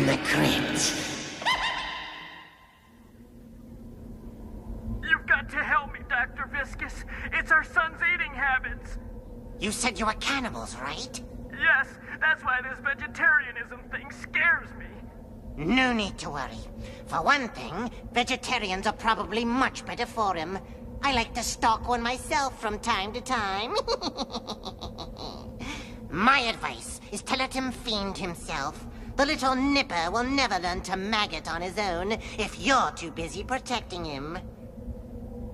the crypt. You've got to help me, Dr. Viscus. It's our son's eating habits. You said you were cannibals, right? Yes, that's why this vegetarianism thing scares me. No need to worry. For one thing, vegetarians are probably much better for him. I like to stalk one myself from time to time. My advice is to let him fiend himself. The little nipper will never learn to maggot on his own if you're too busy protecting him.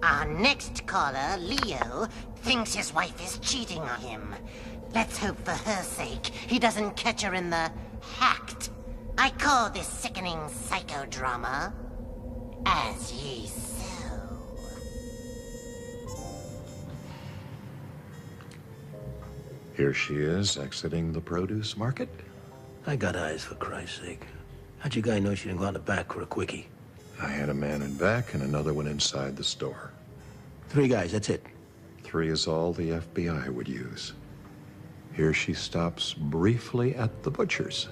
Our next caller, Leo, thinks his wife is cheating on him. Let's hope for her sake he doesn't catch her in the act. I call this sickening psychodrama As Ye Sow. Here she is, exiting the produce market. I got eyes, for Christ's sake. How'd your guy know she didn't go out the back for a quickie? I had a man in back and another one inside the store. 3 guys, that's it. 3 is all the FBI would use. Here she stops briefly at the butcher's.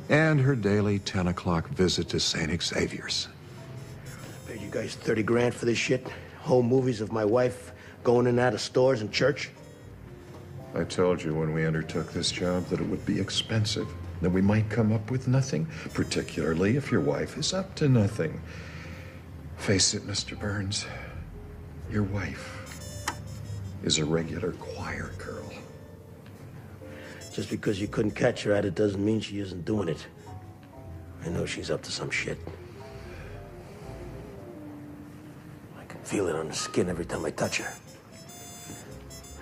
And her daily 10 o'clock visit to St. Xavier's. Paid you guys 30 grand for this shit? Home movies of my wife going in and out of stores and church? I told you when we undertook this job that it would be expensive, that we might come up with nothing, particularly if your wife is up to nothing. Face it, Mr. Burns, your wife is a regular choir girl. Just because you couldn't catch her at it doesn't mean she isn't doing it. I know she's up to some shit. I can feel it on the skin every time I touch her.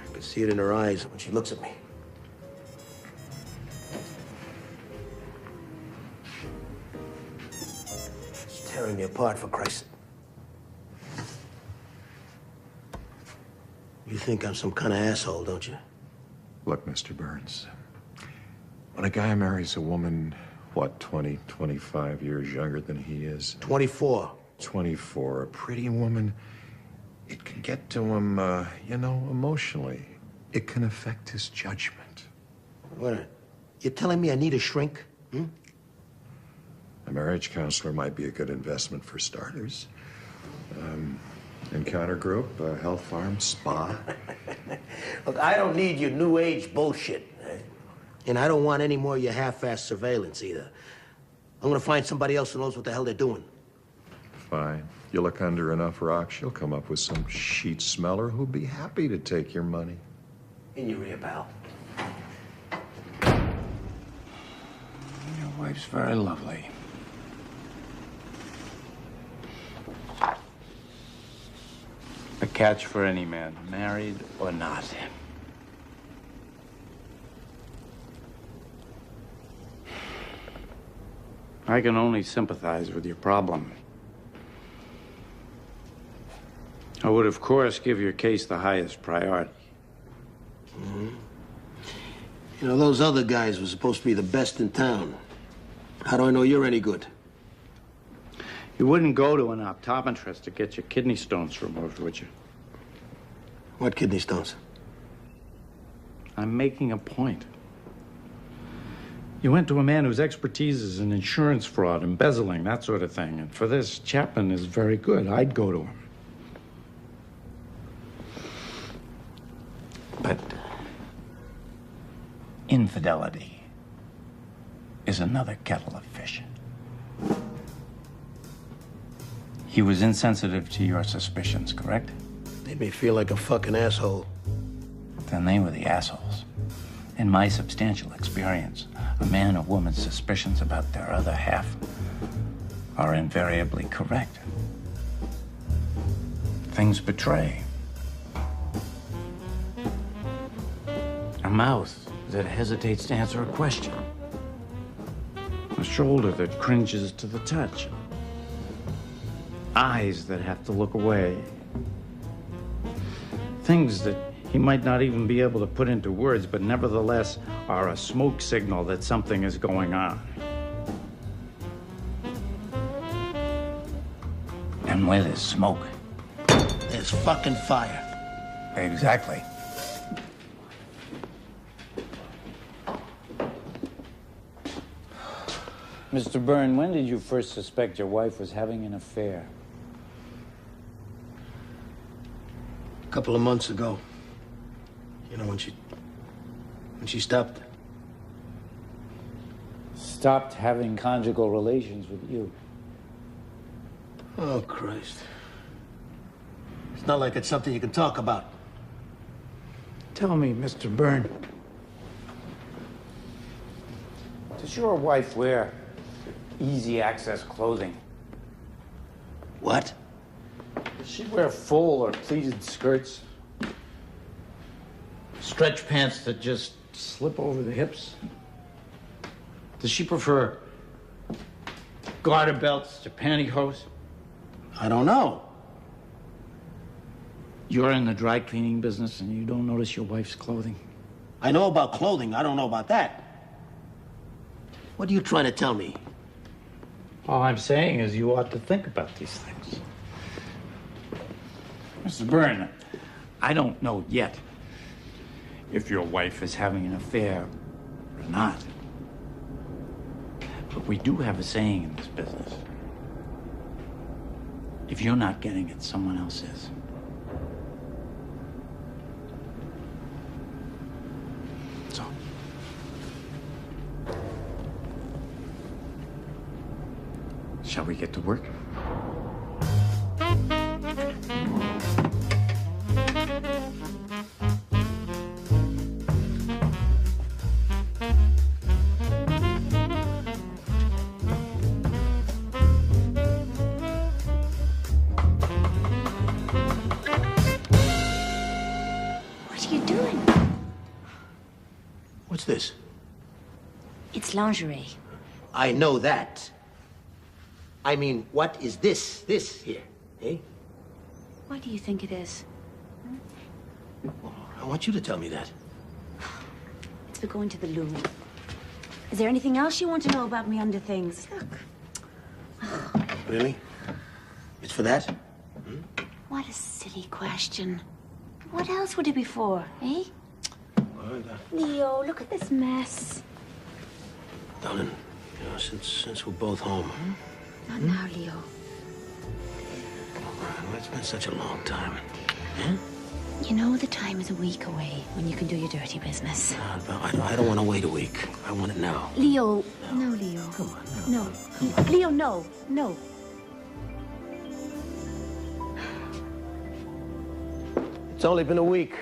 I can see it in her eyes when she looks at me. It's tearing me apart, for Christ's sake. You think I'm some kind of asshole, don't you? Look, Mr. Burns, when a guy marries a woman, what, 20, 25 years younger than he is? 24. 24, a pretty woman, it can get to him, emotionally. It can affect his judgment. What? You're telling me I need a shrink? A marriage counselor might be a good investment for starters. Encounter group, health farm, spa. Look, I don't need your new age bullshit. And I don't want any more of your half-assed surveillance either. I'm gonna find somebody else who knows what the hell they're doing. Fine. You look under enough rocks, you'll come up with some sheet smeller who'll be happy to take your money. In your ear, pal. Your wife's very lovely. A catch for any man, married or not. I can only sympathize with your problem. I would, of course, give your case the highest priority. Mm-hmm. You know, those other guys were supposed to be the best in town. How do I know you're any good? You wouldn't go to an optometrist to get your kidney stones removed, would you? What kidney stones? I'm making a point. You went to a man whose expertise is in insurance fraud, embezzling, that sort of thing. And for this, Chapman is very good. I'd go to him. But infidelity is another kettle of fish. He was insensitive to your suspicions, correct? Made me feel like a fucking asshole. Then they were the assholes. In my substantial experience, a man or woman's suspicions about their other half are invariably correct. Things betray. A mouth that hesitates to answer a question. A shoulder that cringes to the touch. Eyes that have to look away. Things that he might not even be able to put into words, but nevertheless are a smoke signal that something is going on. And where there's smoke, there's fucking fire. Exactly. Mr. Byrne, when did you first suspect your wife was having an affair? A couple of months ago. You know, when she stopped. Stopped having conjugal relations with you. Oh, Christ. It's not like it's something you can talk about. Tell me, Mr. Byrne, does your wife wear easy access clothing? What? Does she wear full or pleated skirts? Stretch pants that just slip over the hips? Does she prefer garter belts to pantyhose? I don't know. You're in the dry cleaning business and you don't notice your wife's clothing? I know about clothing. I don't know about that. What are you trying to tell me? All I'm saying is you ought to think about these things. Mr. Byrne, I don't know yet if your wife is having an affair or not. But we do have a saying in this business. If you're not getting it, someone else is. So, shall we get to work? What's this? It's lingerie. I know that. I mean, what is this here, eh? What do you think it is? Well, I want you to tell me that. It's for going to the loo. Is there anything else you want to know about me under things? Look. Really? It's for that? What a silly question. What else would it be for, eh? Leo, look at this mess. Darling, you know, since we're both home. Not now, Leo. Well, it's been such a long time. Huh? You know the time is a week away when you can do your dirty business. I don't want to wait a week. I want it now. Leo. No, Leo. Come on, no. Leo, no. No. It's only been a week.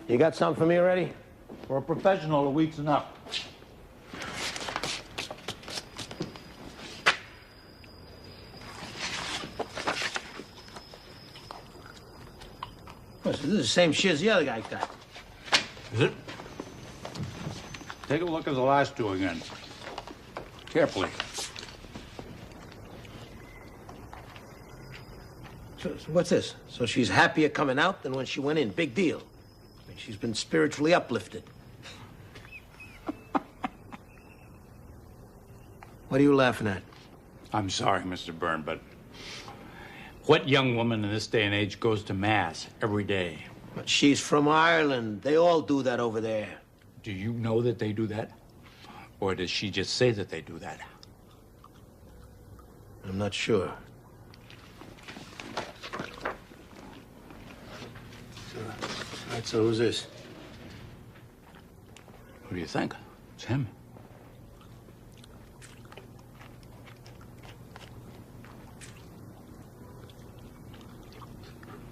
You got something for me already? For a professional, a week's enough. This is the same shit as the other guy got. Is it? Take a look at the last two again. Carefully. So what's this? So she's happier coming out than when she went in. Big deal. I mean, she's been spiritually uplifted. What are you laughing at? I'm sorry, Mr. Byrne, but what young woman in this day and age goes to Mass every day? But she's from Ireland. They all do that over there. Do you know that they do that? Or does she just say that they do that? I'm not sure. So who's this? Who do you think? It's him.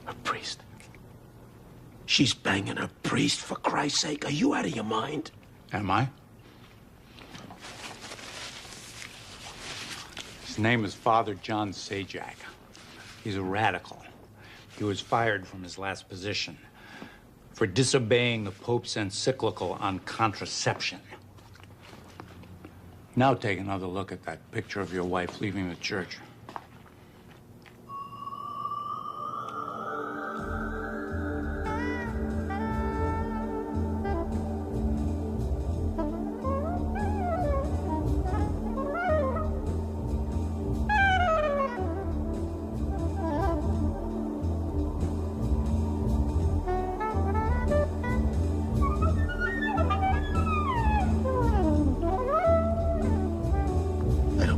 A priest. She's banging a priest, for Christ's sake. Are you out of your mind? Am I? His name is Father John Sajak. He's a radical. He was fired from his last position for disobeying the Pope's encyclical on contraception. Now take another look at that picture of your wife leaving the church.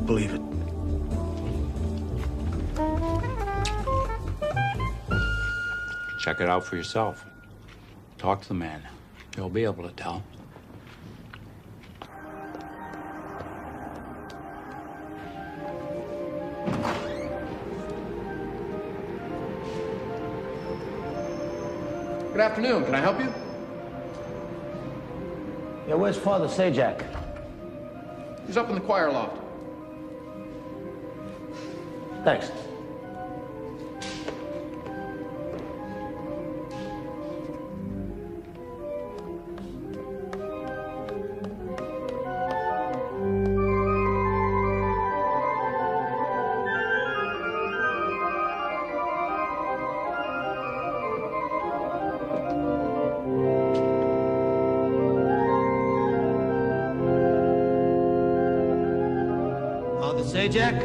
believe it. Check it out for yourself. Talk to the man. He'll be able to tell. Good afternoon. Can I help you? Yeah, where's Father Sajak? He's up in the choir loft. Thanks. Father Sajak?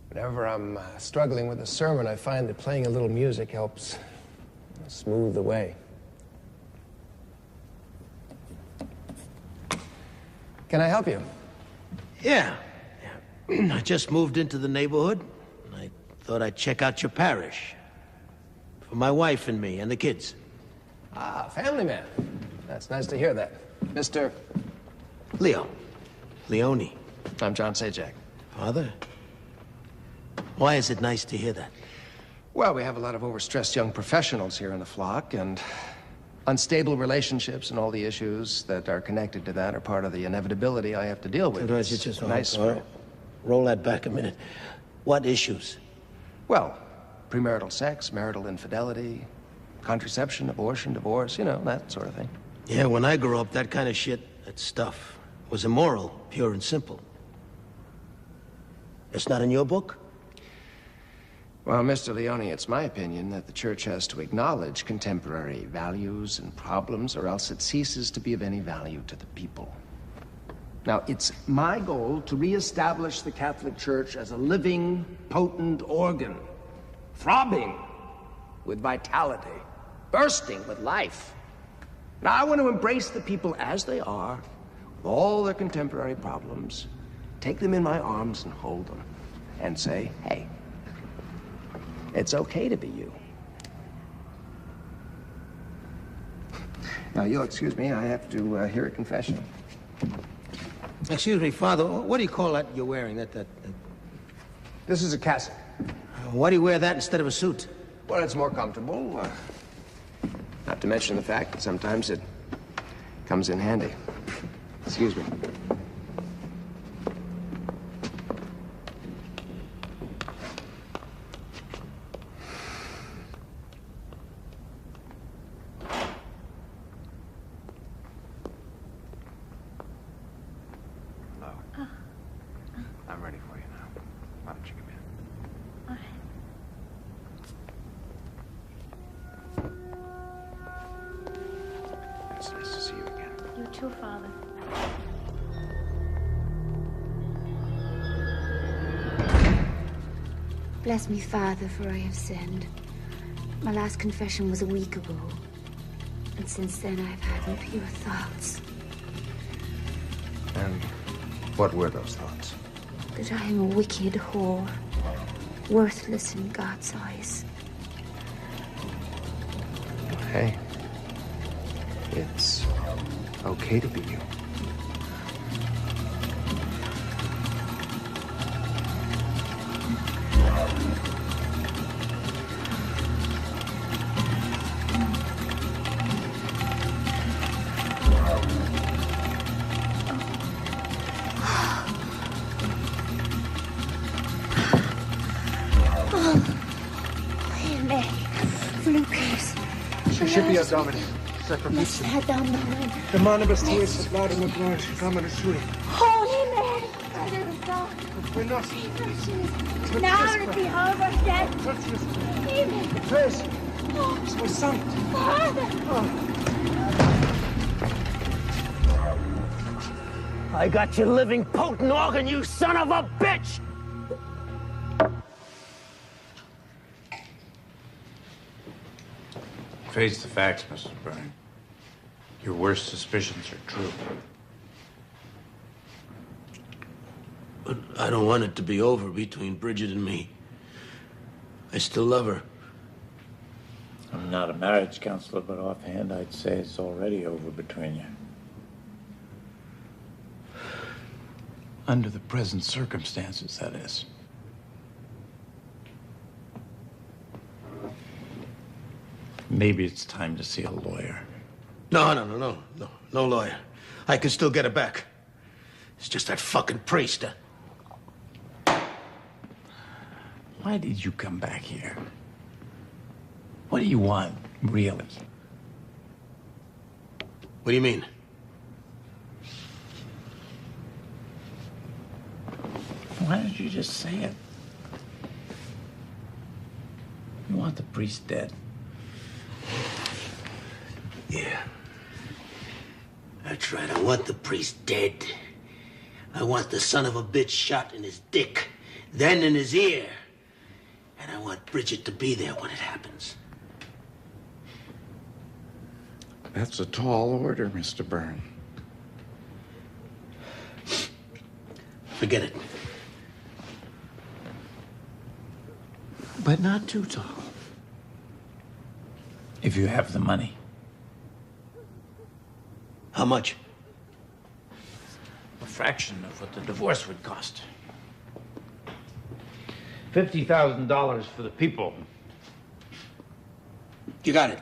Whenever I'm struggling with a sermon, I find that playing a little music helps smooth the way. Can I help you? Yeah. I just moved into the neighborhood. I thought I'd check out your parish. For my wife and me and the kids. Ah, family man. That's nice to hear that. Mr. Leo. Leone. I'm John Sajak. Father? Why is it nice to hear that? Well, we have a lot of overstressed young professionals here in the flock, and unstable relationships and all the issues that are connected to that are part of the inevitability I have to deal with. Otherwise, you just nice. Roll that back a minute. What issues? Well, premarital sex, marital infidelity, contraception, abortion, divorce, you know, that sort of thing. Yeah, when I grew up, that kind of shit, that stuff, was immoral, pure and simple. It's not in your book? Well, Mr. Leone, it's my opinion that the church has to acknowledge contemporary values and problems, or else it ceases to be of any value to the people. Now, it's my goal to reestablish the Catholic Church as a living, potent organ, throbbing with vitality, bursting with life. Now, I want to embrace the people as they are, with all their contemporary problems, take them in my arms and hold them, and say, hey, it's okay to be you. Now, you'll excuse me, I have to hear a confession. Excuse me, Father, what do you call that you're wearing? This is a cassock. Why do you wear that instead of a suit? Well, it's more comfortable. Not to mention the fact that sometimes it comes in handy. Excuse me. I'm ready for you now. Why don't you come in? All right. It's nice to see you again. You too, Father. Bless me, Father, for I have sinned. My last confession was a week ago. And since then, I have had impure thoughts. And what were those thoughts? That I am a wicked whore, worthless in God's eyes. Hey, it's okay to be you. Principia Domini, Let's head down the line. Demonibus tuis et laudum gloris, Dominus sui. Holy Mary, Mother of God, Qui nos, now and at the hour of death. Amen. Tres, sui sanct. Father! I got your living potent organ, you son of a bitch! Face the facts, Mr. Byrne. Your worst suspicions are true. But I don't want it to be over between Bridget and me. I still love her. I'm not a marriage counselor, but offhand I'd say it's already over between you. Under the present circumstances, that is. Maybe it's time to see a lawyer. No lawyer. I can still get her back. It's just that fucking priest. Why did you come back here? What do you want, really? What do you mean? Why don't you just say it? You want the priest dead. Yeah. That's right. I want the priest dead. I want the son of a bitch shot in his dick, then in his ear. And I want Bridget to be there when it happens. That's a tall order, Mr. Byrne. Forget it. But not too tall. If you have the money. How much? A fraction of what the divorce would cost. $50,000 for the people. You got it.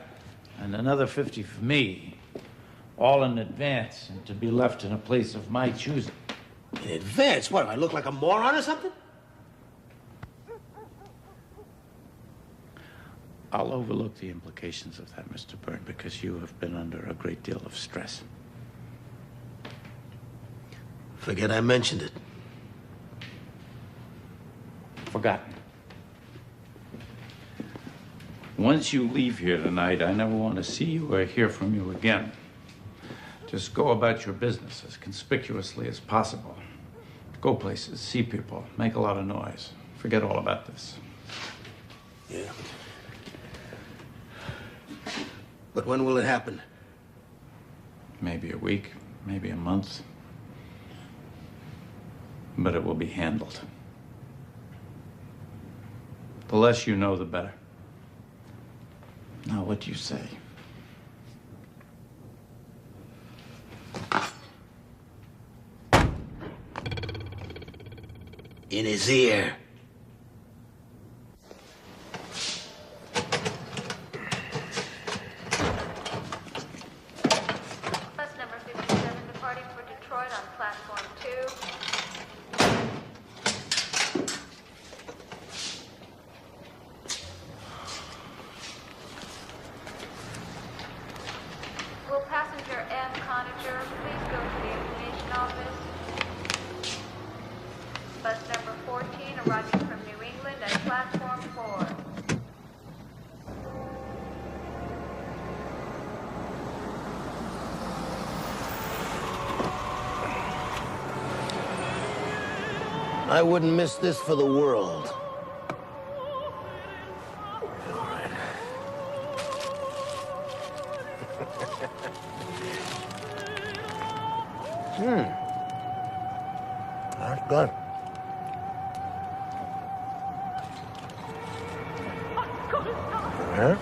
And another 50 for me. All in advance, and to be left in a place of my choosing. In advance? What, do I look like a moron or something? I'll overlook the implications of that, Mr. Byrne, because you have been under a great deal of stress. Forget I mentioned it. Forgotten. Once you leave here tonight, I never want to see you or hear from you again. Just go about your business as conspicuously as possible. Go places, see people, make a lot of noise. Forget all about this. Yeah. But when will it happen? Maybe a week, maybe a month. But it will be handled. The less you know, the better. Now, what do you say? In his ear. Bus number 57 departing for Detroit on platform 2. Will passenger M. Conacher please go to the information office? Bus number 14 arriving from New England at platform 4. I wouldn't miss this for the world. That's good. Yeah?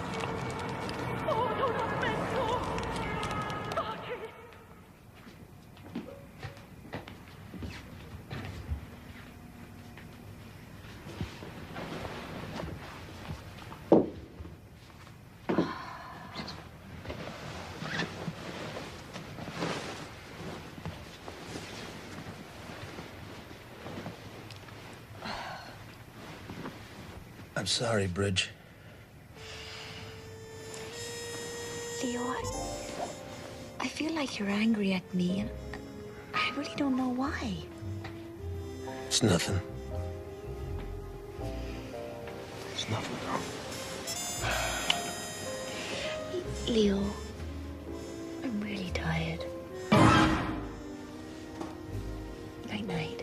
I'm sorry, Bridge. Leo, I feel like you're angry at me, and I really don't know why. It's nothing. It's nothing, girl. Leo, I'm really tired. Night-night.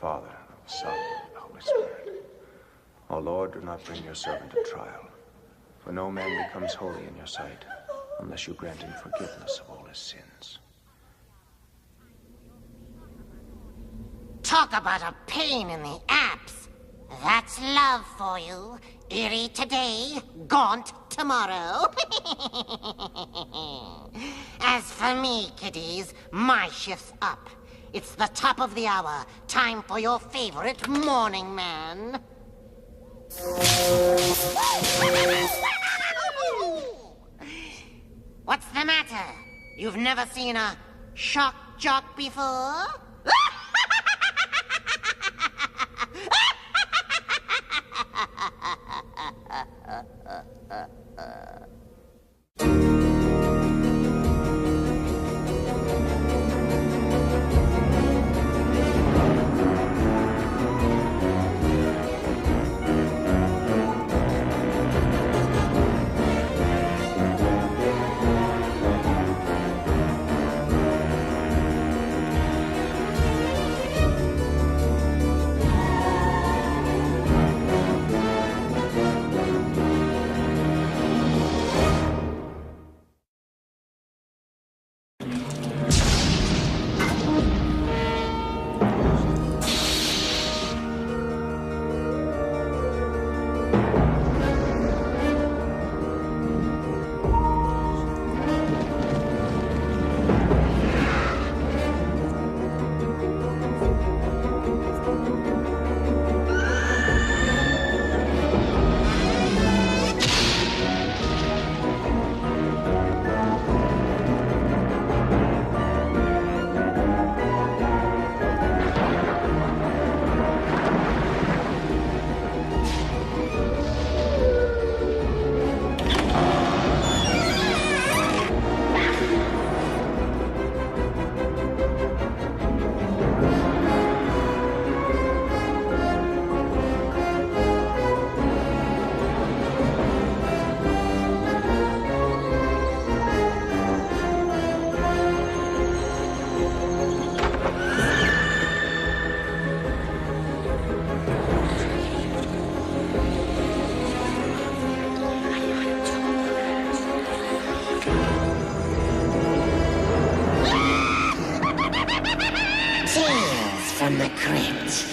Father, of the Son, and the Holy Spirit. O Lord, do not bring your servant to trial, for no man becomes holy in your sight unless you grant him forgiveness of all his sins. Talk about a pain in the abs. That's love for you. Eerie today, gaunt tomorrow. As for me, kiddies, my shift's up. It's the top of the hour. Time for your favorite morning man. What's the matter? You've never seen a shock jock before? From the crypt.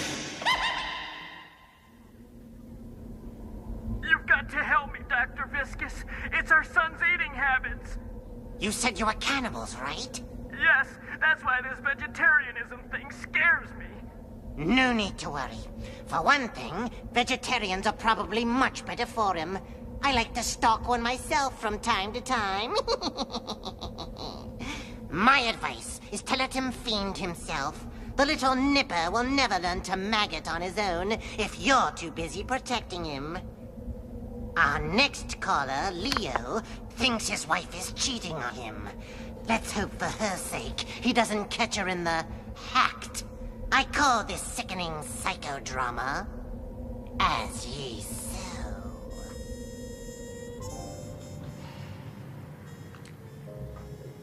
You've got to help me, Dr. Viscus. It's our son's eating habits. You said you were cannibals, right? Yes, that's why this vegetarianism thing scares me. No need to worry. For one thing, vegetarians are probably much better for him. I like to stalk one myself from time to time. My advice is to let him fiend himself. The little nipper will never learn to maggot on his own if you're too busy protecting him. Our next caller, Leo, thinks his wife is cheating on him. Let's hope for her sake he doesn't catch her in the act. I call this sickening psychodrama As Ye Sow.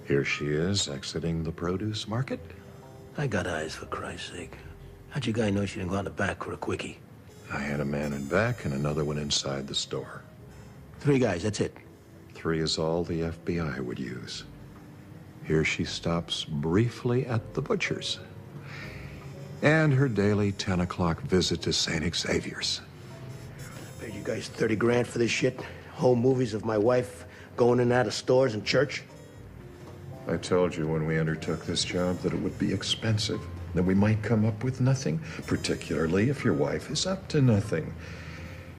Here she is, exiting the produce market. I got eyes, for Christ's sake. How'd your guy know she didn't go out the back for a quickie? I had a man in back and another one inside the store. 3 guys, that's it. 3 is all the FBI would use. Here she stops briefly at the butcher's. And her daily 10 o'clock visit to St. Xavier's. Paid you guys 30 grand for this shit? Home movies of my wife going in and out of stores and church? I told you when we undertook this job that it would be expensive, that we might come up with nothing, particularly if your wife is up to nothing.